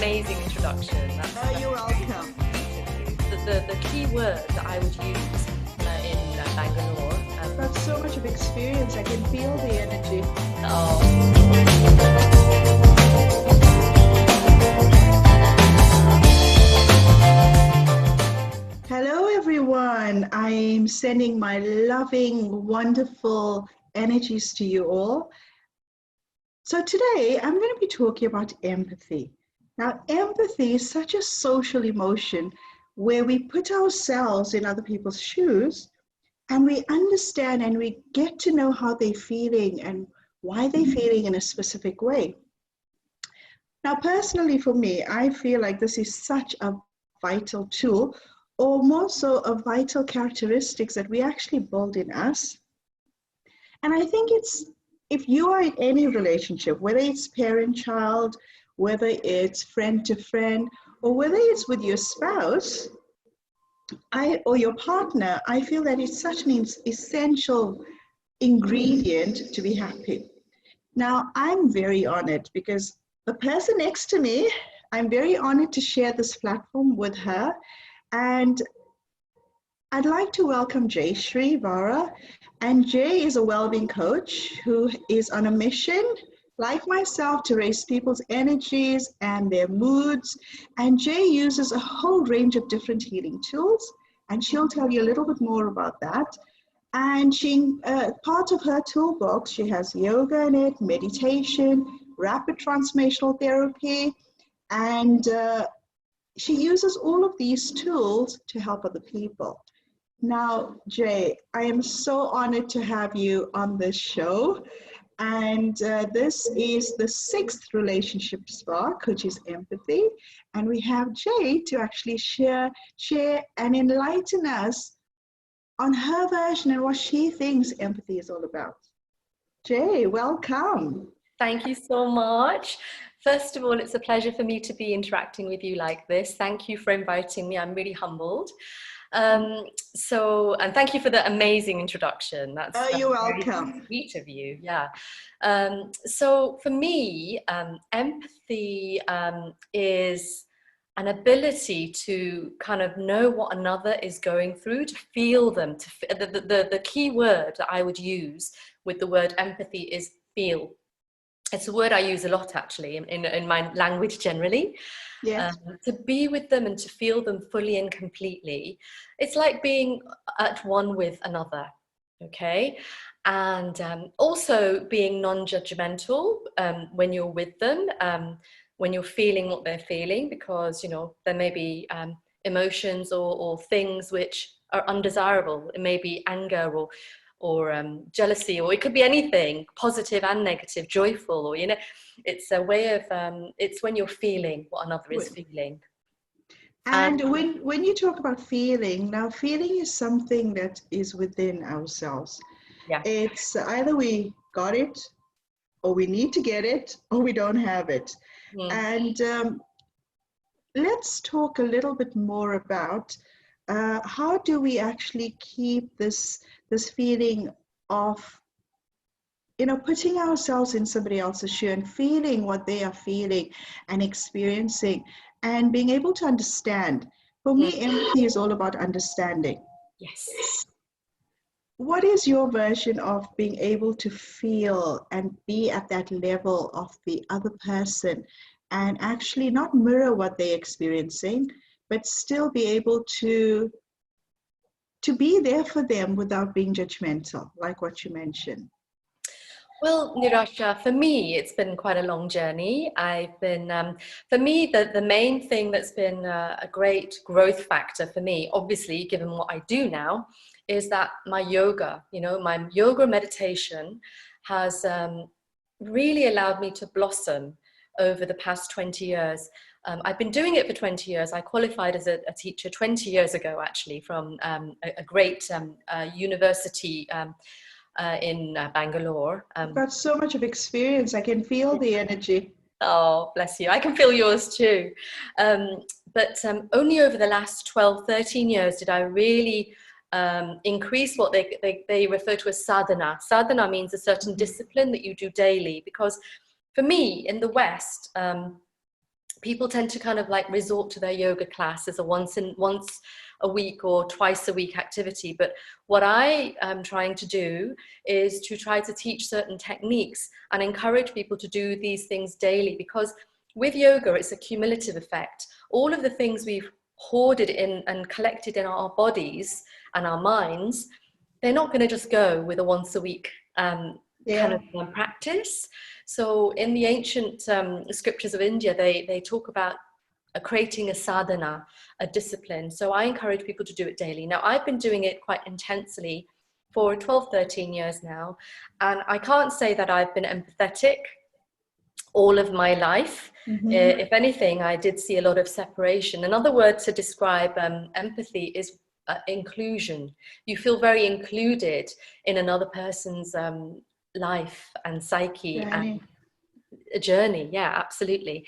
amazing introduction. You're welcome. The key word that I would use in Bangalore. I've got so much of experience. I can feel the energy. Hello, everyone. I'm sending my loving, wonderful energies to you all. So today I'm going to be talking about empathy. Now, empathy is such a social emotion where we put ourselves in other people's shoes and we understand and we get to know how they're feeling and why they're feeling in a specific way. Now, personally for me, I feel like this is such a vital tool, or more so a vital characteristics that we actually build in us. And I think if you are in any relationship, whether it's parent-child, whether it's friend to friend, or whether it's with your spouse or your partner, I feel that it's such an essential ingredient to be happy. Now, I'm very honored because the person next to me, I'm very honored to share this platform with her. And I'd like to welcome Jayshree Vara. And Jay is a wellbeing coach who is on a mission, like myself, to raise people's energies and their moods. And Jay uses a whole range of different healing tools. And she'll tell you a little bit more about that. And part of her toolbox, she has yoga in it, meditation, rapid transformational therapy, and she uses all of these tools to help other people. Now, Jay, I am so honored to have you on this show. And this is the 6th relationship spark, which is empathy. And we have Jay to actually share and enlighten us on her version and what she thinks empathy is all about. Jay, welcome. Thank you so much. First of all, it's a pleasure for me to be interacting with you like this. Thank you for inviting me. I'm really humbled. And thank you for the amazing introduction. That's you're welcome. Sweet of you. Yeah. So for me, empathy is an ability to kind of know what another is going through, to feel them. The key word that I would use with the word empathy is feel. It's a word I use a lot, actually, in my language generally. Yes. To be with them and to feel them fully and completely. It's like being at one with another, okay? And also being non-judgmental when you're with them, when you're feeling what they're feeling, because, you know, there may be emotions or things which are undesirable. It may be anger or jealousy, or it could be anything, positive and negative, joyful, or, you know, it's a way of, it's when you're feeling what another is feeling. And when you talk about feeling, now feeling is something that is within ourselves. Yeah. It's either we got it, or we need to get it, or we don't have it. And let's talk a little bit more about how do we actually keep this feeling of, you know, putting ourselves in somebody else's shoe and feeling what they are feeling and experiencing and being able to understand. For me, empathy is all about understanding. Yes. What is your version of being able to feel and be at that level of the other person and actually not mirror what they're experiencing, but still be able to be there for them without being judgmental, like what you mentioned? Well, Nirasha, for me, it's been quite a long journey. I've been, for me, the main thing that's been a great growth factor for me, obviously, given what I do now, is that my yoga, you know, my yoga meditation has really allowed me to blossom over the past 20 years. I've been doing it for 20 years. I qualified as a teacher 20 years ago, actually, from a great university in Bangalore. You've got so much of experience. I can feel the energy. Oh, bless you. I can feel yours too. But only over the last 12, 13 years did I really increase what they refer to as sadhana. Sadhana means a certain discipline that you do daily, because for me in the West, people tend to kind of like resort to their yoga class as a once a week or twice a week activity. But what I am trying to do is to try to teach certain techniques and encourage people to do these things daily, because with yoga, it's a cumulative effect. All of the things we've hoarded in and collected in our bodies and our minds, they're not going to just go with a once a week kind of practice. So in the ancient scriptures of India, they talk about creating a sadhana, a discipline. So I encourage people to do it daily. Now, I've been doing it quite intensely for 12, 13 years now. And I can't say that I've been empathetic all of my life. If anything, I did see a lot of separation. Another word to describe empathy is inclusion. You feel very included in another person's life and psyche and a journey. Yeah, absolutely.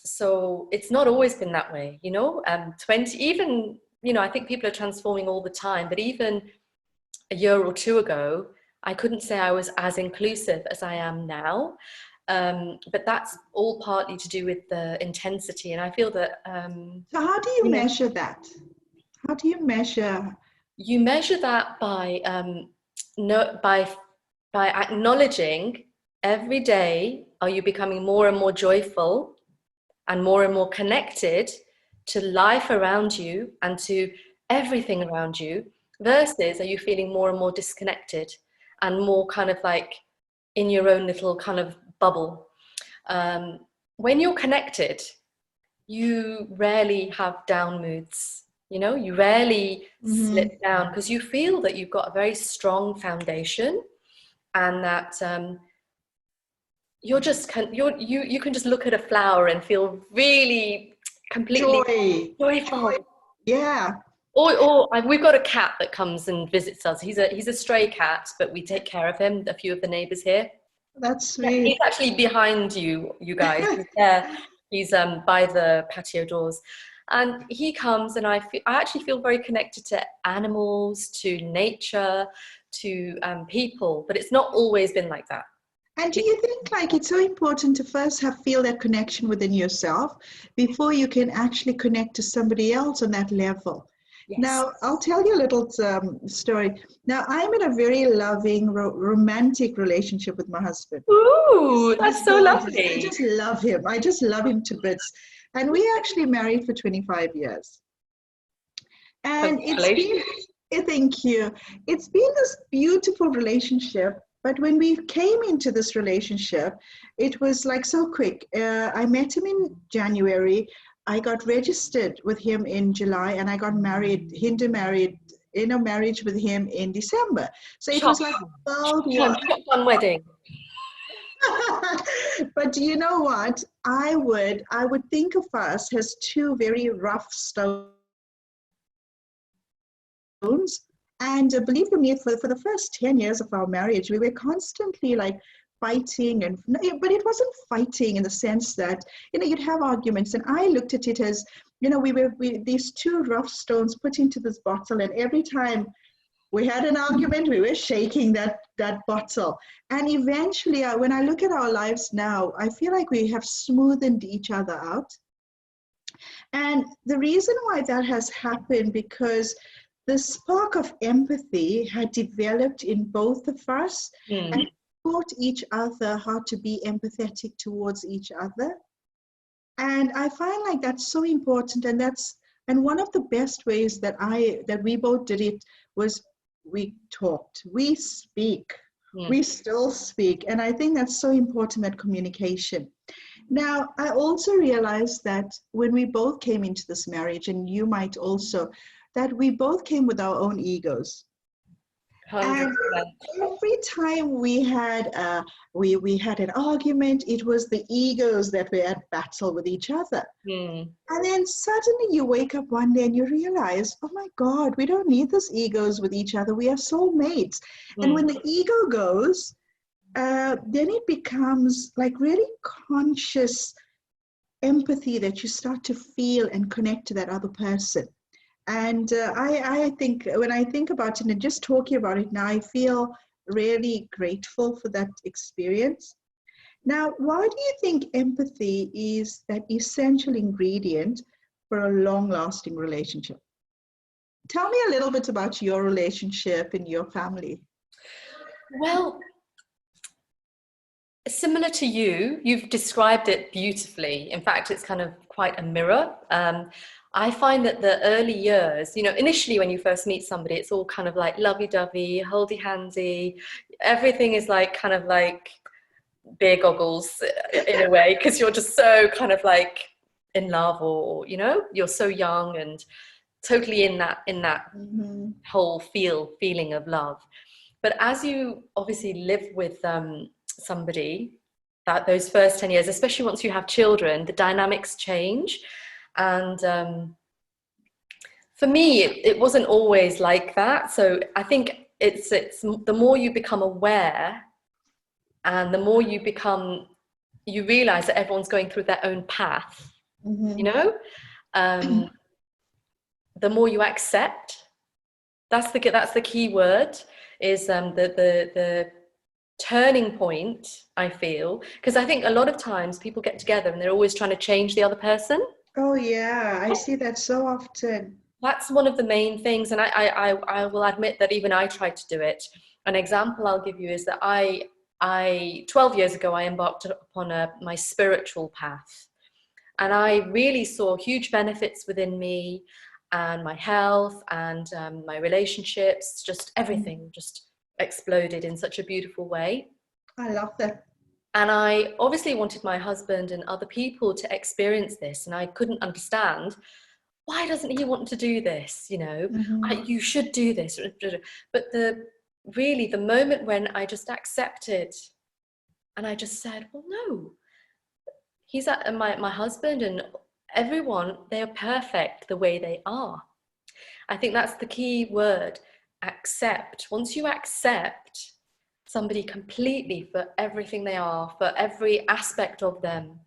So it's not always been that way, you know. 20, even, you know, I think people are transforming all the time, but even a year or two ago, I couldn't say I was as inclusive as I am now. But that's all partly to do with the intensity. And I feel that... so how do you measure that? How do you measure? You measure that by acknowledging every day, are you becoming more and more joyful and more connected to life around you and to everything around you, versus are you feeling more and more disconnected and more kind of like in your own little kind of bubble? When you're connected, you rarely have down moods. You know, you rarely slip down, because you feel that you've got a very strong foundation, and that you're just you can just look at a flower and feel really completely joyful. Yeah. Or we've got a cat that comes and visits us. He's a stray cat, but we take care of him. A few of the neighbors here. That's sweet. He's actually behind you guys. He's there. He's by the patio doors. And he comes, and I actually feel very connected to animals, to nature, to people. But it's not always been like that. And do you think like it's so important to first feel that connection within yourself before you can actually connect to somebody else on that level? Yes. Now, I'll tell you a little story. Now, I'm in a very loving, romantic relationship with my husband. Ooh, that's so lovely. I just love him. I just love him to bits. And we actually married for 25 years. And thank you. It's been this beautiful relationship. But when we came into this relationship, it was like so quick. I met him in January. I got registered with him in July, and I got married in a marriage with him in December. So it was like 12 years. One wedding. But you know what? I would think of us as two very rough stones. And believe me, for the first 10 years of our marriage, we were constantly like fighting, but it wasn't fighting in the sense that, you know, you'd have arguments. And I looked at it as, you know, we these two rough stones put into this bottle, and every time we had an argument, we were shaking that bottle. And eventually, when I look at our lives now, I feel like we have smoothened each other out. And the reason why that has happened, because the spark of empathy had developed in both of us, and taught each other how to be empathetic towards each other. And I find like that's so important. And one of the best ways that we both did it was we talked, we speak, we still speak. And I think that's so important, that communication. Now, I also realized that when we both came into this marriage, and you might also, that we both came with our own egos. 100%. And every time we had we had an argument, it was the egos that were at battle with each other. And then suddenly you wake up one day and you realize, oh my God, we don't need these egos with each other. We are soulmates. And when the ego goes, then it becomes like really conscious empathy that you start to feel and connect to that other person. And I think when I think about it and just talking about it now, I feel really grateful for that experience. Now, why do you think empathy is that essential ingredient for a long-lasting relationship? Tell me a little bit about your relationship and your family. Well, similar to you, you've described it beautifully. In fact, it's kind of quite a mirror. I find that the early years, you know, initially when you first meet somebody, it's all kind of like lovey-dovey, holdy-handy. Everything is like kind of like beer goggles in a way, because you're just so kind of like in love, or you know, you're so young and totally in that Mm-hmm. whole feeling of love. But as you obviously live with somebody, that those first 10 years, especially once you have children, the dynamics change. And for me, it wasn't always like that. So I think it's the more you become aware, and the more you realize that everyone's going through their own path, you Mm-hmm. know, the more you accept. That's the key word, is the turning point, I feel, because I think a lot of times people get together and they're always trying to change the other person. Oh yeah, I see that so often. That's one of the main things, and I will admit that even I tried to do it. An example I'll give you is that I 12 years ago I embarked upon my spiritual path, and I really saw huge benefits within me and my health and my relationships. Just everything just exploded in such a beautiful way. I love that. And I obviously wanted my husband and other people to experience this, and I couldn't understand, why doesn't he want to do this? You know, Mm-hmm. you should do this. But the moment when I just accepted, and I just said, well, no, he's my husband and everyone, they're perfect the way they are. I think that's the key word, accept. Once you accept somebody completely for everything they are, for every aspect of them,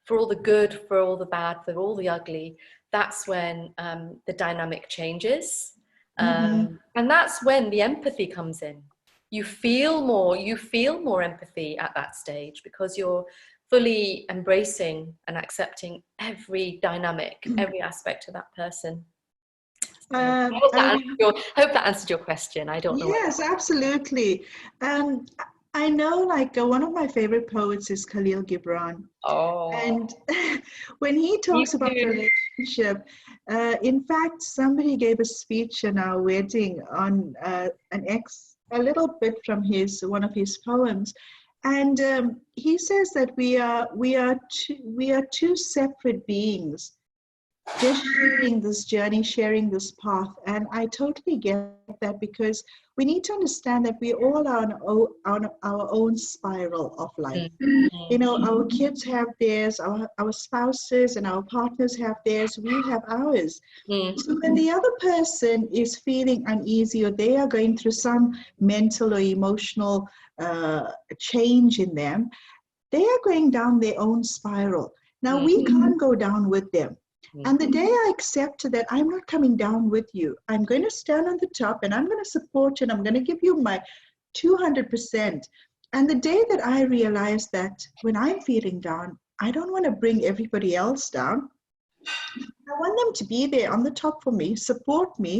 for all the good, for all the bad, for all the ugly, that's when the dynamic changes. Mm-hmm. And that's when the empathy comes in. You feel more empathy at that stage, because you're fully embracing and accepting every dynamic, every aspect of that person. So I I hope that answered your question. I don't know what. Yes, absolutely. Um, I know, like, one of my favorite poets is Khalil Gibran, Oh, and when he me talks about too. relationship, in fact, somebody gave a speech in our wedding on a little bit from his one of his poems, and he says that we are two separate beings just sharing this journey, sharing this path. And I totally get that, because we need to understand that we all are on our own spiral of life. Mm, You mm, know, our kids have theirs, our spouses and our partners have theirs, we have ours. mm, So when the other person is feeling uneasy, or they are going through some mental or emotional change in them, they are going down their own spiral. Now, mm, we can't go down with them. mm, And the day I accepted that I'm not coming down with you, I'm going to stand on the top and I'm going to support you and I'm going to give you my 200%. And the day that I realized that when I'm feeling down, I don't want to bring everybody else down. I want them to be there on the top for me, support me,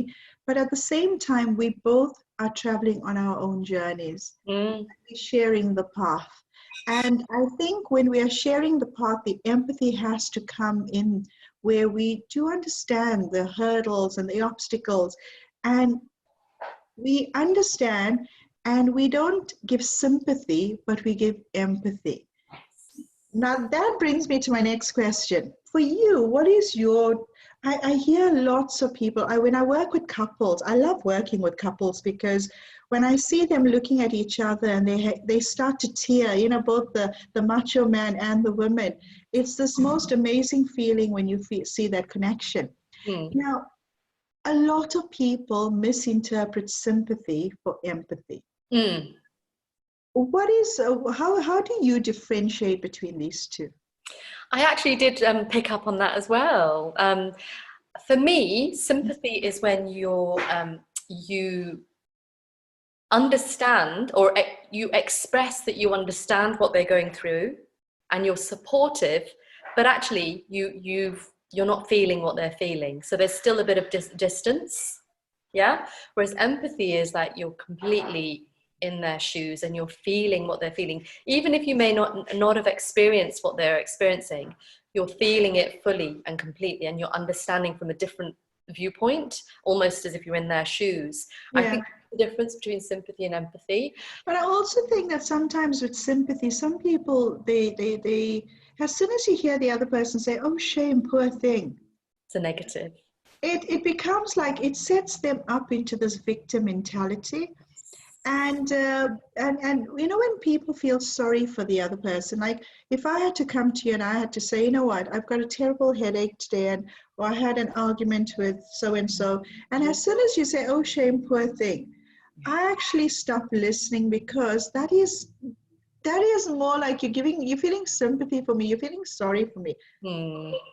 but at the same time, we both are traveling on our own journeys, mm, sharing the path. And I think when we are sharing the path, the empathy has to come in, where we do understand the hurdles and the obstacles, and we understand, and we don't give sympathy, but we give empathy. Now that brings me to my next question. For you, what is your, I hear lots of people, when I work with couples, I love working with couples, because when I see them looking at each other and they start to tear, you know, both the macho man and the woman, it's this most amazing feeling when you see that connection. mm. Now, a lot of people misinterpret sympathy for empathy. Mm. What is, how do you differentiate between these two? I actually did pick up on that as well. For me, sympathy is when you understand, or you express that you understand what they're going through and you're supportive, but actually you're not feeling what they're feeling. So there's still a bit of distance. Yeah. Whereas empathy is that you're completely in their shoes and you're feeling what they're feeling. Even if you may not have experienced what they're experiencing, you're feeling it fully and completely, and you're understanding from a different viewpoint, almost as if you're in their shoes. Yeah. I think the difference between sympathy and empathy. But I also think that sometimes with sympathy, some people, they as soon as you hear the other person say, "Oh, shame, poor thing," It's a negative. It becomes like it sets them up into this victim mentality. And you know, when people feel sorry for the other person, like if I had to come to you and I had to say, you know what, I've got a terrible headache today, or I had an argument with so and so, and as soon as you say, "Oh, shame, poor thing," I actually stop listening, because that is more like you're feeling sympathy for me, you're feeling sorry for me.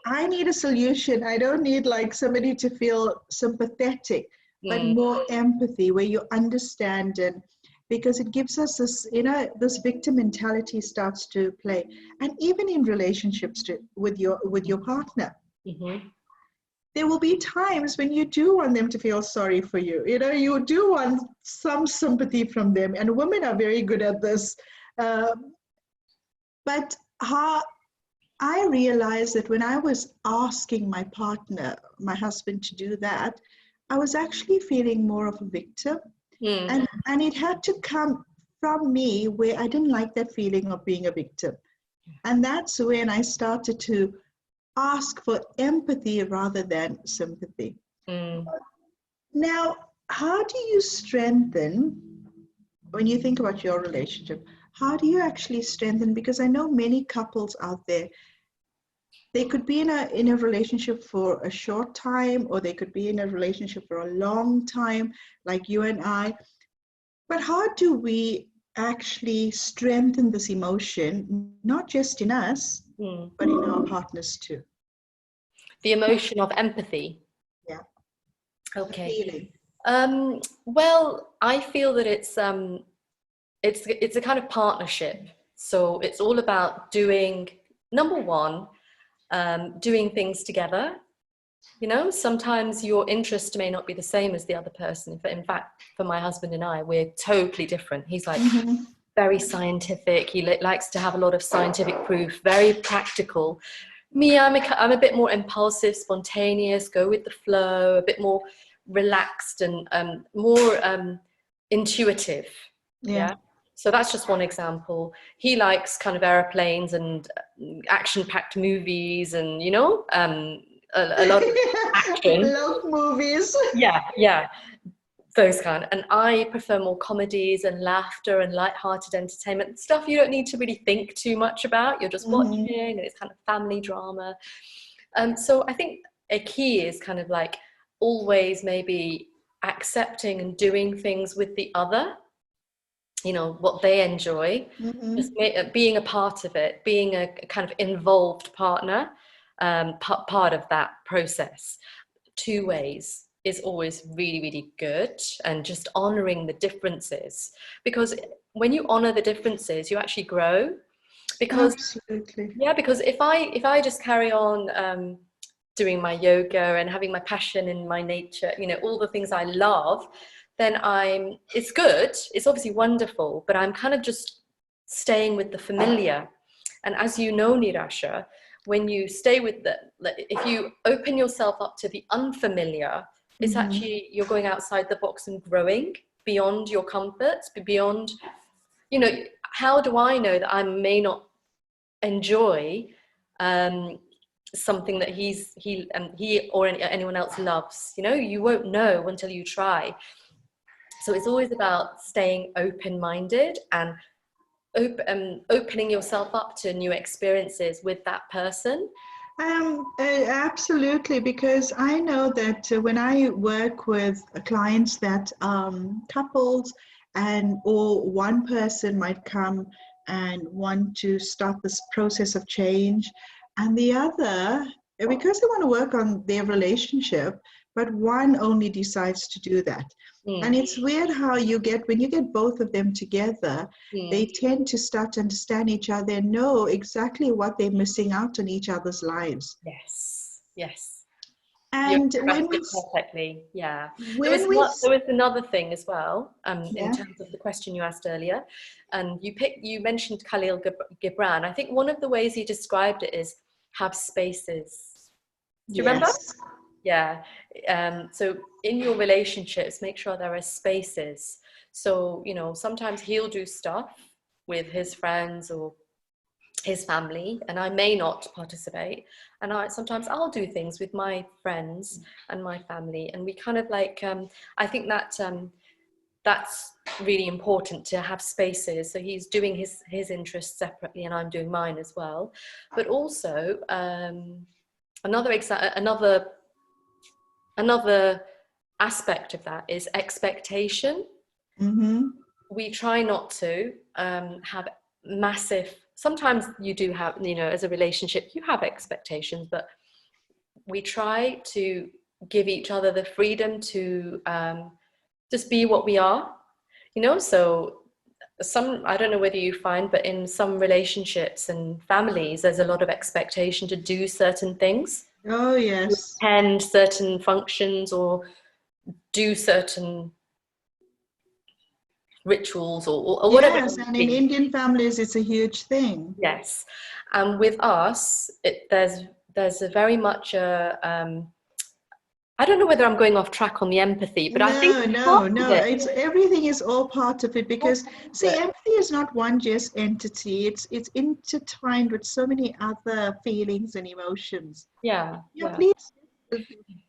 I need a solution. I don't need like somebody to feel sympathetic, but more empathy, where you understand, and because it gives us this, you know, this victim mentality starts to play. And even in relationships with your partner, there will be times when you do want them to feel sorry for you. You know, you do want some sympathy from them, and women are very good at this. But how I realized that when I was asking my partner, my husband, to do that, I was actually feeling more of a victim. And it had to come from me, where I didn't like that feeling of being a victim. And that's when I started to ask for empathy rather than sympathy. Now, how do you strengthen, when you think about your relationship, how do you actually strengthen? Because I know many couples out there, they could be in a relationship for a short time, or they could be in a relationship for a long time, like you and I. But how do we actually strengthen this emotion, not just in us, but in our partners too? The emotion of empathy. Yeah. Okay. The feeling. Well, I feel that it's a kind of partnership. So it's all about doing, number one, doing things together. You know, sometimes your interest may not be the same as the other person. In fact, for my husband and I, we're totally different. He's like very scientific. He likes to have a lot of scientific proof, very practical. Me, I'm a bit more impulsive, spontaneous, go with the flow, a bit more relaxed and more intuitive. Yeah. So that's just one example. He likes kind of airplanes and action-packed movies, and you know, a lot of action. Love movies. Yeah, those kind. And I prefer more comedies and laughter and light-hearted entertainment stuff you don't need to really think too much about. You're just watching, and it's kind of family drama. So I think a key is kind of like always maybe accepting and doing things with the other, you know, what they enjoy, just being a part of it, being a kind of involved partner, part of that process. Two ways is always really, really good, and just honoring the differences, because when you honor the differences, you actually grow. Because absolutely, yeah, because if I just carry on doing my yoga and having my passion in my nature, you know, all the things I love, then it's good, it's obviously wonderful, but I'm kind of just staying with the familiar. And as you know, Nirasha, when you stay with if you open yourself up to the unfamiliar, it's actually, you're going outside the box and growing beyond your comforts, beyond, you know, how do I know that I may not enjoy something that he or anyone else loves? You know, you won't know until you try. So it's always about staying open-minded and opening yourself up to new experiences with that person. Absolutely, because I know that when I work with clients that couples or one person might come and want to start this process of change, and the other because they want to work on their relationship, but one only decides to do that. And it's weird how when you get both of them together, they tend to start to understand each other and know exactly what they're missing out on each other's lives. Yes, yes. And You when we, expressed it perfectly, yeah. when we, There was another thing as well, yeah. in terms of the question you asked earlier, and you mentioned Khalil Gibran. I think one of the ways he described it is have spaces. Do you remember? Yeah. So in your relationships, make sure there are spaces. So, you know, sometimes he'll do stuff with his friends or his family, and I may not participate. And sometimes I'll do things with my friends and my family. And we kind of like, I think that that's really important, to have spaces. So he's doing his interests separately and I'm doing mine as well. But also, another aspect of that is expectation. We try not to have massive, sometimes you do have, you know, as a relationship, you have expectations, but we try to give each other the freedom to just be what we are, you know. So I don't know whether you find, but in some relationships and families, there's a lot of expectation to do certain things. Oh, yes. Attend certain functions or do certain rituals or whatever. Yes, and in Indian families, it's a huge thing. Yes. And with us, there's a very much I don't know whether I'm going off track on the empathy, but I think No. It's everything is all part of it, because see, empathy is not one just entity. It's intertwined with so many other feelings and emotions. Yeah. Please.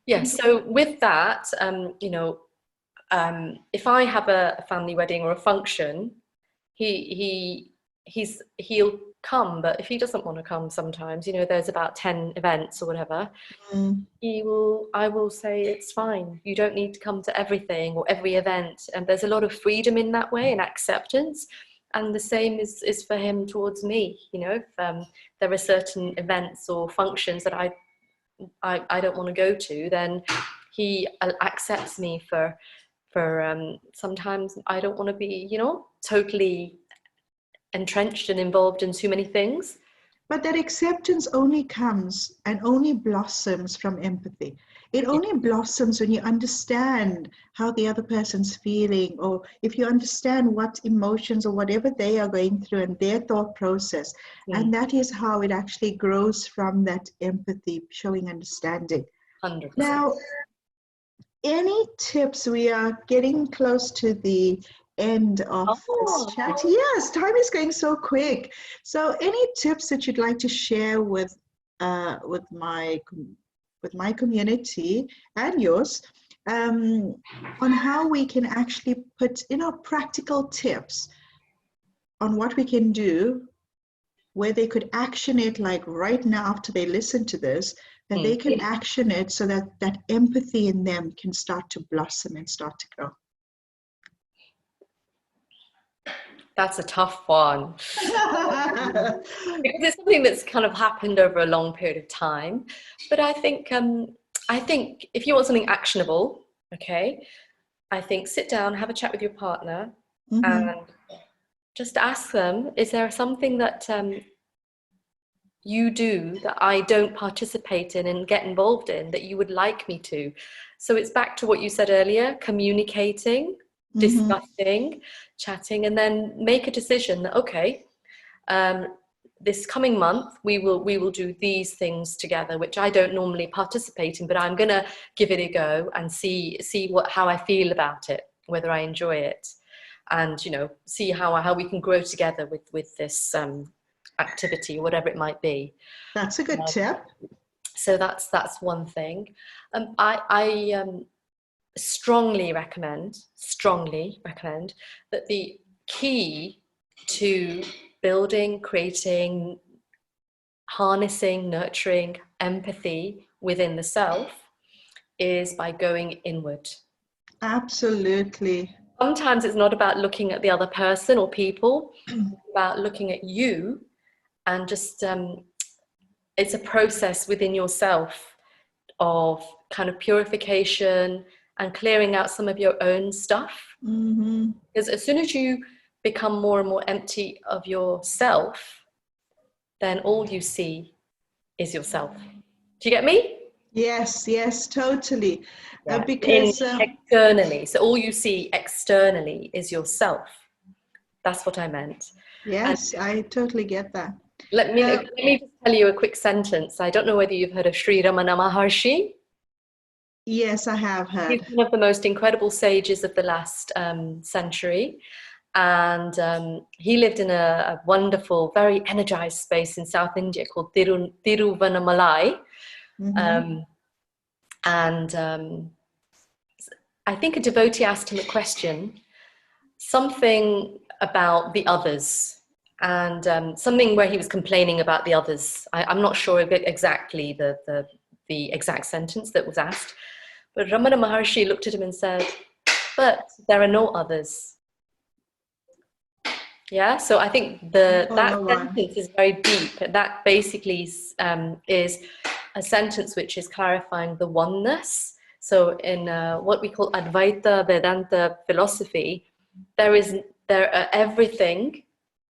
Yeah. So with that, you know, if I have a family wedding or a function, he'll come, but if he doesn't want to come, sometimes, you know, there's about 10 events or whatever, I will say it's fine, you don't need to come to everything or every event. And there's a lot of freedom in that way and acceptance. And the same is for him towards me. You know, if there are certain events or functions that I don't want to go to, then he accepts me for sometimes I don't want to be, you know, totally entrenched and involved in too many things. But that acceptance only comes and only blossoms from empathy. It only blossoms when you understand how the other person's feeling, or if you understand what emotions or whatever they are going through and their thought process. And that is how it actually grows from that empathy, showing understanding. 100%. Now, any tips? We are getting close to the end of this chat. Yes, time is going so quick. So any tips that you'd like to share with my community and yours on how we can actually put, you know, practical tips on what we can do, where they could action it, like right now after they listen to this, that they can action it so that that empathy in them can start to blossom and start to grow? That's a tough one. Because it's something that's kind of happened over a long period of time. But I think if you want something actionable, okay, I think sit down, have a chat with your partner, and just ask them, is there something that you do that I don't participate in and get involved in that you would like me to? So it's back to what you said earlier, communicating, discussing, chatting, and then make a decision that, okay, this coming month we will do these things together, which I don't normally participate in, but I'm gonna give it a go and see how I feel about it, whether I enjoy it, and, you know, see how we can grow together with this activity, whatever it might be. That's a good tip. So that's one thing. I strongly recommend that the key to building, creating, harnessing, nurturing empathy within the self is by going inward. Absolutely. Sometimes it's not about looking at the other person or people, it's about looking at you and just it's a process within yourself of kind of purification and clearing out some of your own stuff. Mm-hmm. Because as soon as you become more and more empty of yourself, then all you see is yourself. Do you get me? Yes, yes, totally. Yeah. Because Externally. So all you see externally is yourself. That's what I meant. yes, I totally get that. Let me just tell you a quick sentence. I don't know whether you've heard of Sri Ramana Maharshi. Yes, I have He's heard. one of the most incredible sages of the last century. And he lived in a wonderful, very energized space in South India called Tiruvannamalai. Mm-hmm. And I think a devotee asked him a question, something about the others, and something where he was complaining about the others. I'm not sure of it exactly, the exact sentence that was asked, but Ramana Maharshi looked at him and said, but there are no others. Yeah, so I think that sentence is very deep. That basically is a sentence which is clarifying the oneness. So in what we call Advaita Vedanta philosophy, there are everything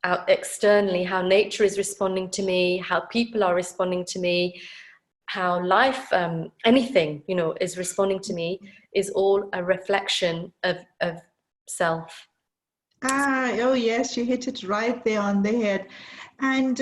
out externally, how nature is responding to me, how people are responding to me, how life, anything, is responding to me, is all a reflection of self. Oh yes, you hit it right there on the head. And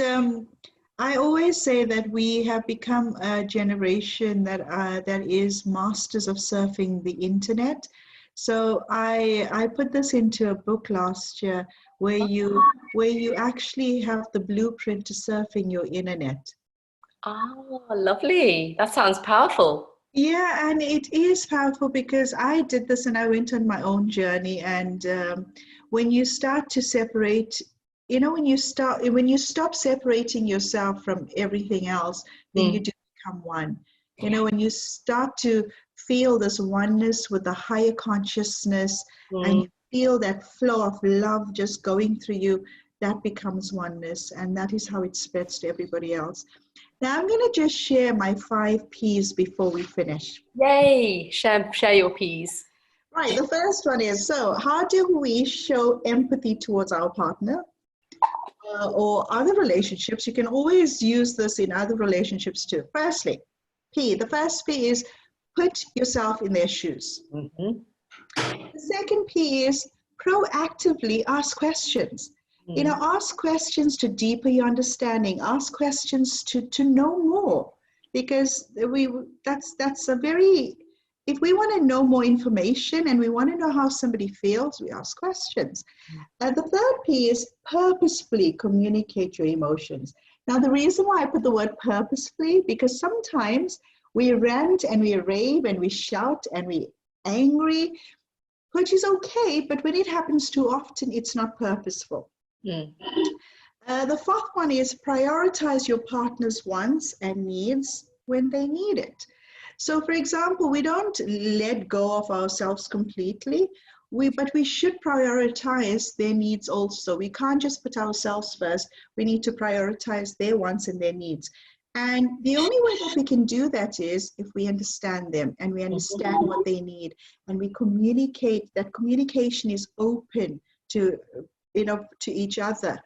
I always say that we have become a generation that is masters of surfing the internet. So I put this into a book last year where you actually have the blueprint to surfing your internet. Oh, lovely. That sounds powerful. Yeah, and it is powerful because I did this and I went on my own journey. And when you start to separate, when you stop separating yourself from everything else, then you do become one. When you start to feel this oneness with the higher consciousness and you feel that flow of love just going through you, that becomes oneness. And that is how it spreads to everybody else. Now I'm going to just share my 5 P's before we finish. Yay! Share your P's. Right, the first one is, so how do we show empathy towards our partner or other relationships? You can always use this in other relationships too. Firstly, the first P is put yourself in their shoes. Mm-hmm. The second P is proactively ask questions. Ask questions to deepen your understanding. Ask questions to know more, because that's a very, if we want to know more information and we want to know how somebody feels, we ask questions. The third P is purposefully communicate your emotions. Now, the reason why I put the word purposefully, because sometimes we rant and we rave and we shout and we angry, which is okay, but when it happens too often, it's not purposeful. The fourth one is prioritize your partner's wants and needs when they need it. So, for example, we don't let go of ourselves completely, but we should prioritize their needs also. We can't just put ourselves first. We need to prioritize their wants and their needs. And the only way that we can do that is if we understand them and we understand what they need and we communicate. That communication is open to each other.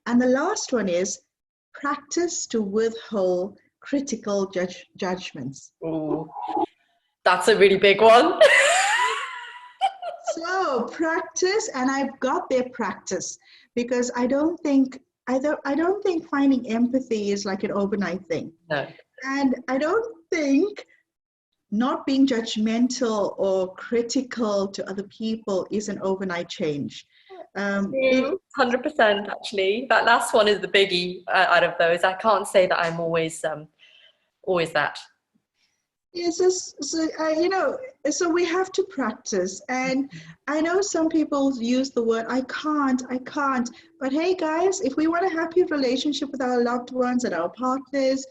And the last one is practice to withhold critical judgments. Ooh, that's a really big one. So practice, and I've got their practice, because I don't think finding empathy is like an overnight thing. No. And I don't think not being judgmental or critical to other people is an overnight change. 100% actually. That last one is the biggie out of those. I can't say that I'm always that. Yes, so we have to practice. And I know some people use the word, I can't. But hey guys, if we want a happy relationship with our loved ones and our partners,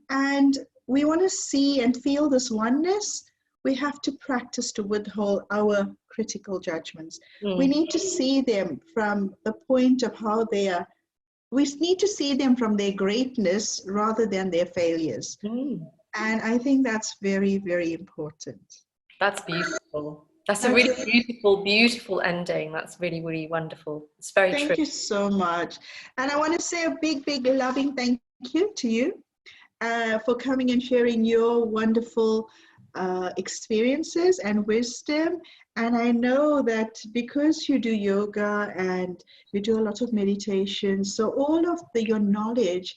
and we want to see and feel this oneness, we have to practice to withhold our critical judgments. We need to see them from the point of how they are we need to see them from their greatness rather than their failures. And I think that's very, very important. That's beautiful. That's a really Okay. beautiful, beautiful ending. That's really, really wonderful. It's very true. Thank you so much. And I want to say a big, big loving thank you to you for coming and sharing your wonderful experiences and wisdom. And I know that because you do yoga and you do a lot of meditation, so all of your knowledge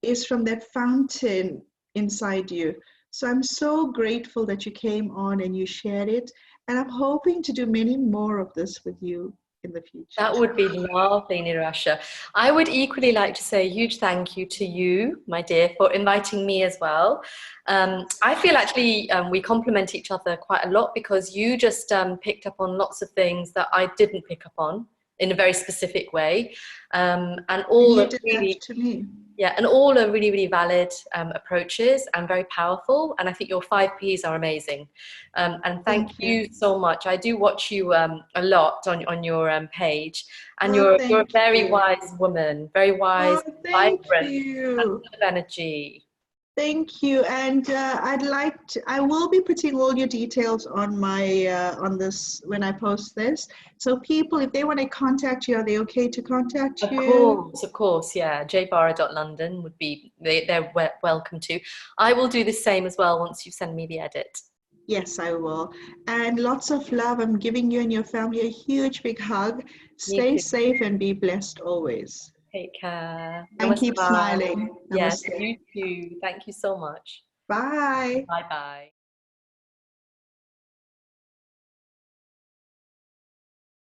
is from that fountain inside you. So I'm so grateful that you came on and you shared it. And I'm hoping to do many more of this with you in the future. That would be lovely, Nirasha. I would equally like to say a huge thank you to you, my dear, for inviting me as well. I feel actually we complement each other quite a lot, because you just picked up on lots of things that I didn't pick up on in a very specific way. And all you of did really, that to me. yeah, and all are really, really valid approaches and very powerful. And I think your 5 Ps are amazing. And thank you so much. I do watch you a lot on your page, and Oh, you're a thank very you. wise woman, very wise, Oh, thank vibrant, and you. full of energy. Thank you. And I will be putting all your details on my, on this, when I post this. So people, if they want to contact you, are they okay to contact you? Of course, yeah. jvara.london would be, they're welcome to. I will do the same as well once you send me the edit. Yes, I will. And lots of love. I'm giving you and your family a huge, big hug. Me Stay too. safe and be blessed always. Take care. And keep Namaste. smiling. Yes, Namaste. you too. Thank you so much. Bye. Bye bye.